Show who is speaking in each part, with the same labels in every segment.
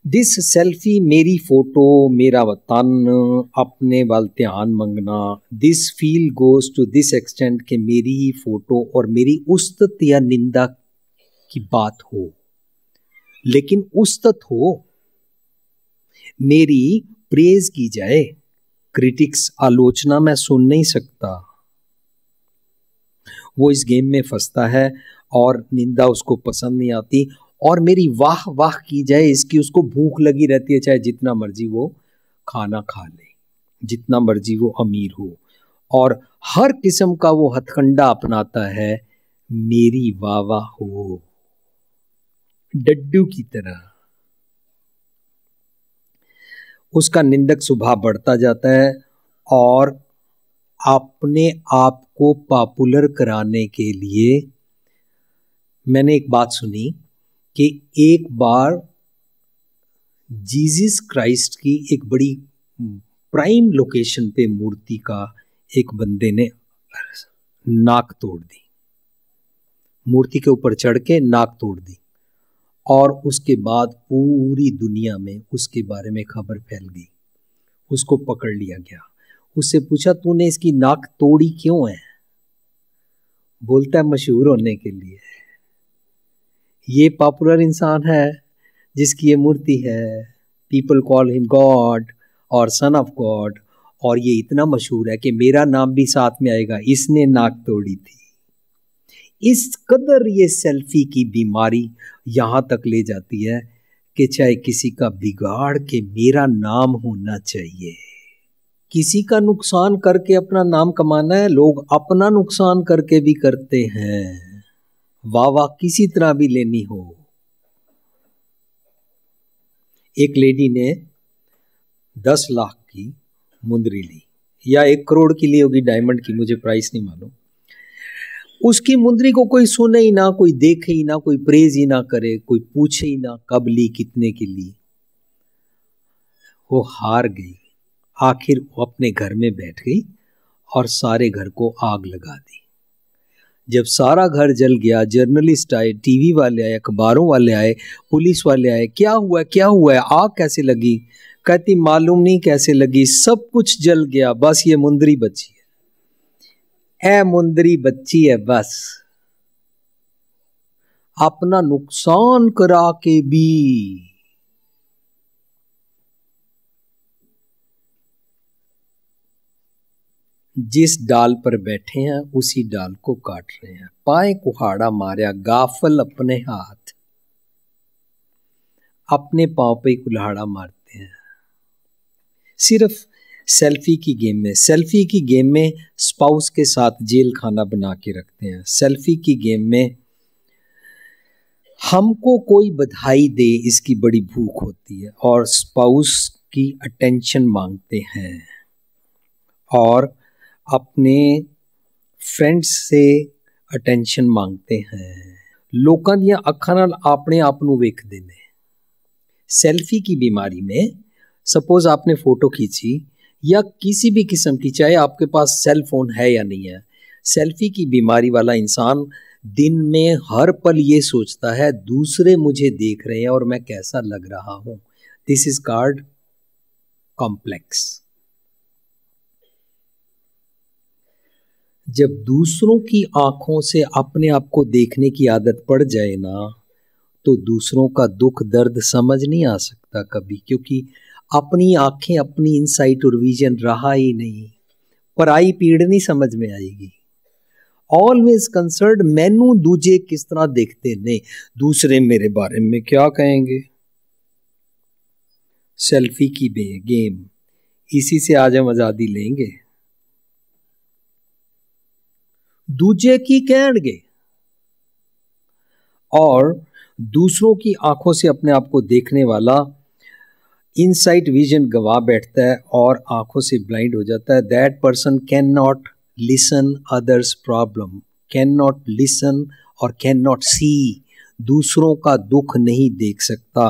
Speaker 1: This selfie मेरी photo मेरा वतन अपने वाल ध्यान मंगना। This feel goes to this extent कि मेरी ही फोटो और मेरी उस्तत या निंदा की बात हो, लेकिन उस्तत हो, मेरी प्रेज की जाए। क्रिटिक्स आलोचना मैं सुन नहीं सकता। वो इस गेम में फंसता है और निंदा उसको पसंद नहीं आती, और मेरी वाह वाह की जाए इसकी उसको भूख लगी रहती है, चाहे जितना मर्जी वो खाना खा ले, जितना मर्जी वो अमीर हो, और हर किस्म का वो हथकंडा अपनाता है मेरी वाह वाह हो, डड्डू की तरह। उसका निंदक स्वभाव बढ़ता जाता है और अपने आप को पॉपुलर कराने के लिए, मैंने एक बात सुनी कि एक बार जीसस क्राइस्ट की एक बड़ी प्राइम लोकेशन पे मूर्ति का एक बंदे ने नाक तोड़ दी, मूर्ति के ऊपर चढ़ के नाक तोड़ दी, और उसके बाद पूरी दुनिया में उसके बारे में खबर फैल गई। उसको पकड़ लिया गया, उससे पूछा तूने इसकी नाक तोड़ी क्यों है? बोलता है मशहूर होने के लिए। ये पॉपुलर इंसान है जिसकी ये मूर्ति है, पीपल कॉल हिम गॉड और सन ऑफ गॉड, और ये इतना मशहूर है कि मेरा नाम भी साथ में आएगा, इसने नाक तोड़ी थी। इस कदर ये सेल्फी की बीमारी यहां तक ले जाती है कि चाहे किसी का बिगाड़ के मेरा नाम होना चाहिए। किसी का नुकसान करके अपना नाम कमाना है, लोग अपना नुकसान करके भी करते हैं, वाह वाह किसी तरह भी लेनी हो। एक लेडी ने 10 लाख की मुंदरी ली, या 1 करोड़ की ली होगी, डायमंड की, मुझे प्राइस नहीं मालूम। उसकी मुंदरी को कोई सुने ही ना, कोई देखे ही ना, कोई प्रेज ही ना करे, कोई पूछे ही ना कब ली, कितने की ली। वो हार गई। आखिर वो अपने घर में बैठ गई और सारे घर को आग लगा दी। जब सारा घर जल गया, जर्नलिस्ट आए, टीवी वाले आए, अखबारों वाले आए, पुलिस वाले आए, क्या हुआ क्या हुआ है, आग कैसे लगी? कहती मालूम नहीं कैसे लगी, सब कुछ जल गया, बस ये मुंदरी बची है। ए मुंदरी बच्ची है बस, अपना नुकसान करा के भी। जिस डाल पर बैठे हैं उसी डाल को काट रहे हैं। पाए कुहाड़ा मारया गाफल अपने हाथ, अपने पांव पे कुल्हाड़ा मारते हैं। सिर्फ सेल्फी की गेम में, सेल्फी की गेम में स्पाउस के साथ जेल खाना बना के रखते हैं। सेल्फी की गेम में हमको कोई बधाई दे इसकी बड़ी भूख होती है, और स्पाउस की अटेंशन मांगते हैं, और अपने फ्रेंड्स से अटेंशन मांगते हैं। लोकां ਦੀਆਂ ਅੱਖਾਂ ਨਾਲ ਆਪਣੇ आप ਨੂੰ ਵੇਖਦੇ ਨੇ। सेल्फी की बीमारी में सपोज आपने फोटो खींची या किसी भी किस्म की, चाहे आपके पास सेल फोन है या नहीं है, सेल्फी की बीमारी वाला इंसान दिन में हर पल ये सोचता है दूसरे मुझे देख रहे हैं और मैं कैसा लग रहा हूं। This is called complex. जब दूसरों की आंखों से अपने आप को देखने की आदत पड़ जाए ना, तो दूसरों का दुख दर्द समझ नहीं आ सकता कभी, क्योंकि अपनी आंखें, अपनी इनसाइट और विजन रहा ही नहीं। पराई पीड़ नहीं समझ में आएगी। ऑलवेज कंसर्न मैनू दूजे किस तरह देखते ने, दूसरे मेरे बारे में क्या कहेंगे। सेल्फी की गेम, इसी से आज हम आजादी लेंगे। दूजे की कहेंगे, और दूसरों की आंखों से अपने आप को देखने वाला इनसाइट विजन गवा बैठता है और आंखों से ब्लाइंड हो जाता है। That person can not listen others problem, can not listen और कैन नॉट सी, दूसरों का दुख नहीं देख सकता।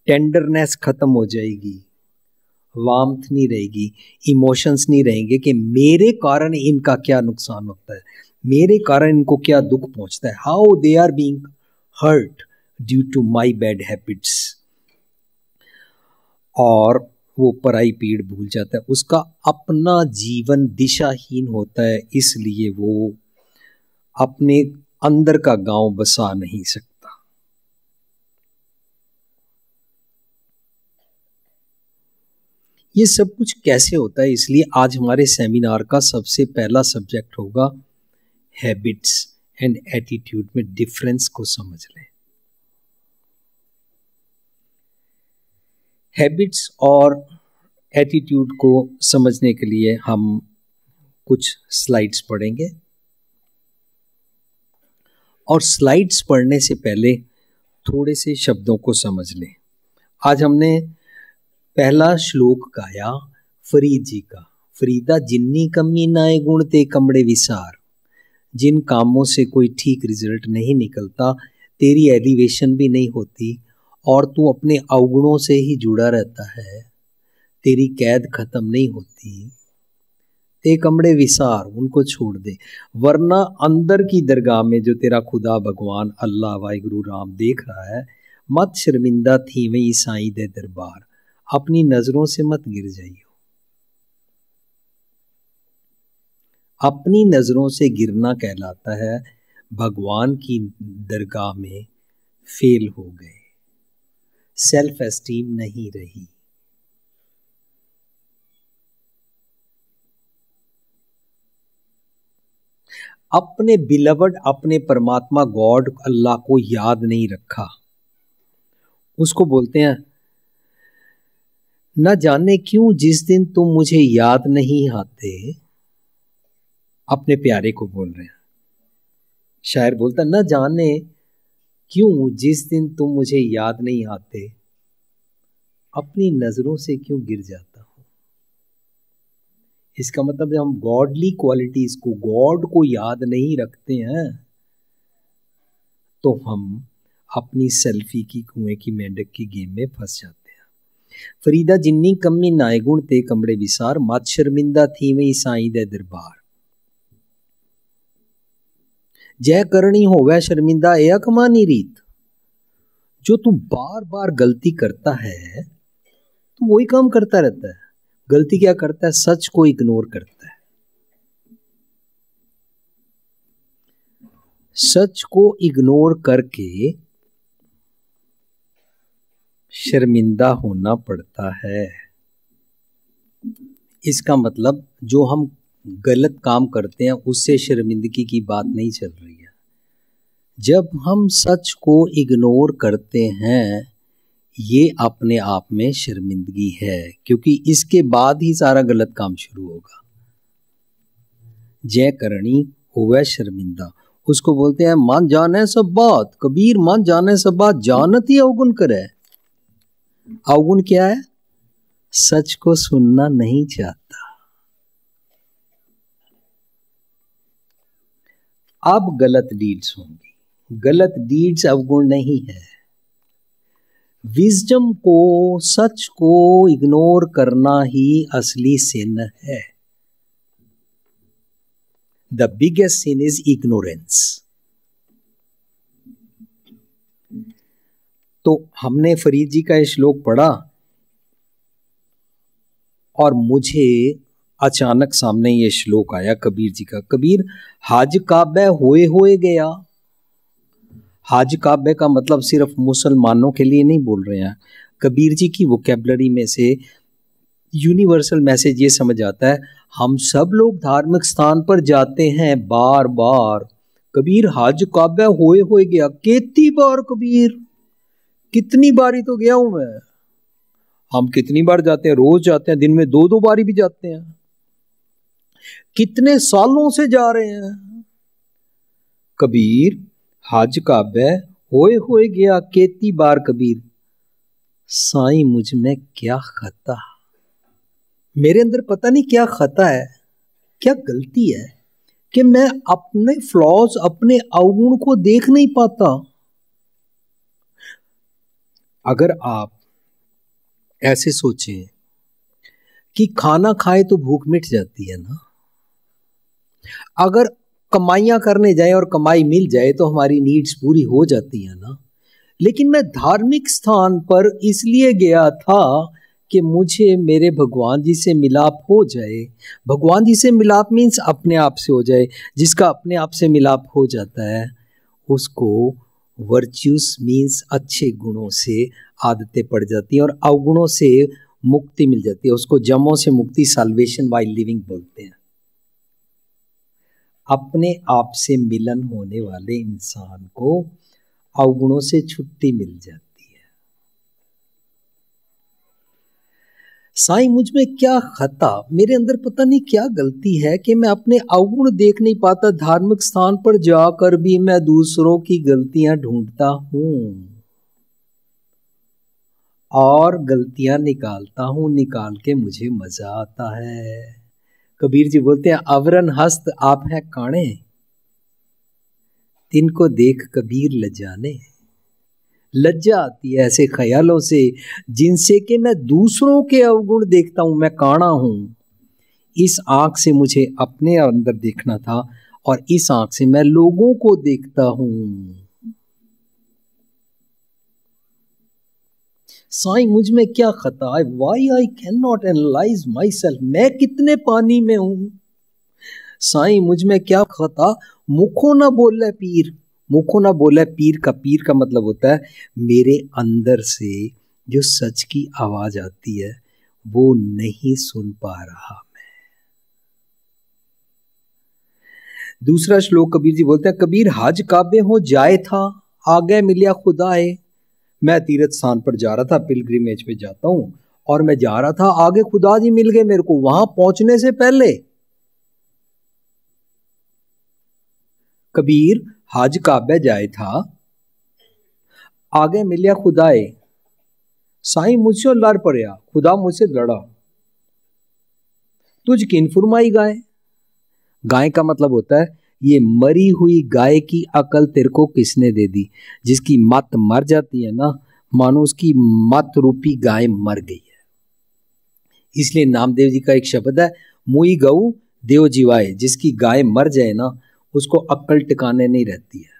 Speaker 1: टेंडरनेस खत्म हो जाएगी, वार्मथ नहीं रहेगी, इमोशंस नहीं रहेंगे कि मेरे कारण इनका क्या नुकसान होता है, मेरे कारण इनको क्या दुख पहुंचता है, how they are being hurt due to my bad habits. और वो पराई पीड़ भूल जाता है, उसका अपना जीवन दिशाहीन होता है, इसलिए वो अपने अंदर का गांव बसा नहीं सकता। ये सब कुछ कैसे होता है, इसलिए आज हमारे सेमिनार का सबसे पहला सब्जेक्ट होगा हैबिट्स एंड एटीट्यूड में डिफरेंस को समझ लें। हैबिट्स और एटीट्यूड को समझने के लिए हम कुछ स्लाइड्स पढ़ेंगे, और स्लाइड्स पढ़ने से पहले थोड़े से शब्दों को समझ लें। आज हमने पहला श्लोक गाया फरीद जी का, फरीदा जिन्नी कमी नाए गुण ते कमड़े विसार। जिन कामों से कोई ठीक रिजल्ट नहीं निकलता, तेरी एलिवेशन भी नहीं होती और तू अपने अवगुणों से ही जुड़ा रहता है, तेरी कैद खत्म नहीं होती, ते कमड़े विसार, उनको छोड़ दे, वरना अंदर की दरगाह में जो तेरा खुदा भगवान अल्लाह वाहिगुरु राम देख रहा है, मत शर्मिंदा थी वही साईं दे दरबार, अपनी नजरों से मत गिर जाइयो। अपनी नजरों से गिरना कहलाता है भगवान की दरगाह में फेल हो गए, सेल्फ एस्टीम नहीं रही। अपने बिलवड, अपने परमात्मा गॉड अल्लाह को याद नहीं रखा, उसको बोलते हैं न जाने क्यों जिस दिन तुम मुझे याद नहीं आते। अपने प्यारे को बोल रहे हैं, शायर बोलता न जाने क्यों जिस दिन तुम मुझे याद नहीं आते, अपनी नजरों से क्यों गिर जाता हूं। इसका मतलब हम गॉडली क्वालिटीज को, गॉड को याद नहीं रखते हैं, तो हम अपनी सेल्फी की, कुएं की मेंढक की गेम में फंस जाते हैं। फरीदा जिन्नी कमी नाए गुण ते कमड़े विसार, मत शर्मिंदा थी वही साईं दे दरबार। जय करनी होवे शर्मिंदा ए कमानी रीत। जो तू बार बार गलती करता है तो वही काम करता रहता है। गलती क्या करता है? सच को इग्नोर करता है। सच को इग्नोर करके शर्मिंदा होना पड़ता है। इसका मतलब जो हम गलत काम करते हैं उससे शर्मिंदगी की बात नहीं चल रही है। जब हम सच को इग्नोर करते हैं, ये अपने आप में शर्मिंदगी है, क्योंकि इसके बाद ही सारा गलत काम शुरू होगा। जय करनी होवे शर्मिंदा, उसको बोलते हैं मान जाने सब बात। कबीर मान जाने सब बात, जानत ही अवगुण करे। अवगुण क्या है? सच को सुनना नहीं चाहता। अब गलत डीड्स होंगी। गलत डीड्स अवगुण नहीं है। विजडम को, सच को इग्नोर करना ही असली सिन है। The biggest sin is ignorance. तो हमने फरीद जी का ये श्लोक पढ़ा और मुझे अचानक सामने ये श्लोक आया कबीर जी का। कबीर हाज काबे होए गया। हाज काबे का मतलब सिर्फ मुसलमानों के लिए नहीं बोल रहे हैं। कबीर जी की वोकैबुलरी में से यूनिवर्सल मैसेज ये समझ आता है, हम सब लोग धार्मिक स्थान पर जाते हैं बार बार। कबीर हाज काबे होए गया। कितनी बार कबीर? कितनी बार ही तो गया हूं मैं। हम कितनी बार जाते हैं? रोज जाते हैं, दिन में 2-2 बारी भी जाते हैं। कितने सालों से जा रहे हैं। कबीर हज काबे होए गया केती बार। कबीर साईं मुझ में क्या खता, मेरे अंदर पता नहीं क्या खता है, क्या गलती है कि मैं अपने फ्लॉज, अपने अवगुण को देख नहीं पाता। अगर आप ऐसे सोचें कि खाना खाए तो भूख मिट जाती है ना, अगर कमाइयां करने जाए और कमाई मिल जाए तो हमारी नीड्स पूरी हो जाती है ना। लेकिन मैं धार्मिक स्थान पर इसलिए गया था कि मुझे मेरे भगवान जी से मिलाप हो जाए। भगवान जी से मिलाप मीन्स अपने आप से हो जाए। जिसका अपने आप से मिलाप हो जाता है उसको वर्च्यूस मीन्स अच्छे गुणों से आदतें पड़ जाती हैं और अवगुणों से मुक्ति मिल जाती है। उसको जमों से मुक्ति, साल्वेशन बाय लिविंग बोलते हैं। अपने आप से मिलन होने वाले इंसान को अवगुणों से छुट्टी मिल जाती है। साईं, मुझ में क्या खता, मेरे अंदर पता नहीं क्या गलती है कि मैं अपने अवगुण देख नहीं पाता। धार्मिक स्थान पर जाकर भी मैं दूसरों की गलतियां ढूंढता हूं और गलतियां निकालता हूं। निकाल के मुझे मजा आता है। कबीर जी बोलते हैं, अवरन हस्त आप हैं काणे, तिनको देख कबीर लजाने। लज्जा आती है ऐसे ख्यालों से जिनसे कि मैं दूसरों के अवगुण देखता हूं। मैं काणा हूं। इस आंख से मुझे अपने अंदर देखना था और इस आंख से मैं लोगों को देखता हूं। साईं, मुझ में क्या खता है? Why I can not analyse myself. मैं कितने पानी में हूं। साईं, मुझ में क्या खता, मुखों ना बोले पीर। मुखों ना बोले पीर का मतलब होता है मेरे अंदर से जो सच की आवाज आती है वो नहीं सुन पा रहा मैं। दूसरा श्लोक कबीर जी बोलते हैं, कबीर हज काबे हो जाए था, आगे मिलिया खुदाए। मैं तीर्थ स्थान पर जा रहा था, पिलग्रिमेज पे जाता हूं और मैं जा रहा था, आगे खुदा जी मिल गए मेरे को। वहां पहुंचने से पहले कबीर हज काबे जाए था, आगे मिलिया खुदाए। साईं, मुझसे लड़ पड़या, खुदा मुझसे लड़ा। तुझ किन फुरमाई गाय। गाय का मतलब होता है ये मरी हुई गाय की अकल तेरे को किसने दे दी। जिसकी मत मर जाती है ना, मानो उसकी मत रूपी गाय मर गई है। इसलिए नामदेव जी का एक शब्द है, मुई गऊ देव जीवाए। जिसकी गाय मर जाए ना उसको अक्ल टिकाने नहीं रहती है।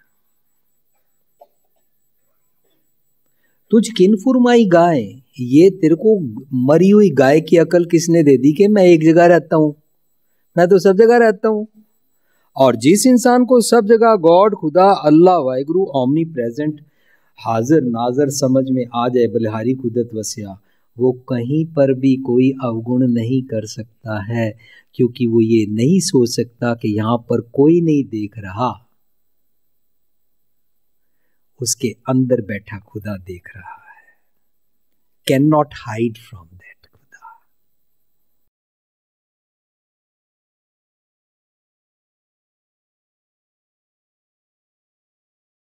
Speaker 1: तुझ किन फुरमाई गाय, ये तेरे को मरी हुई गाय की अकल किसने दे दी कि मैं एक जगह रहता हूं। मैं तो सब जगह रहता हूं। और जिस इंसान को सब जगह गॉड, खुदा, अल्लाह, वाहिगुरु, ओमनी प्रेजेंट, हाजिर नाजर समझ में आ जाए, बलिहारी कुदरत वसिया, वो कहीं पर भी कोई अवगुण नहीं कर सकता है, क्योंकि वो ये नहीं सोच सकता कि यहां पर कोई नहीं देख रहा। उसके अंदर बैठा खुदा देख रहा है। Can not hide from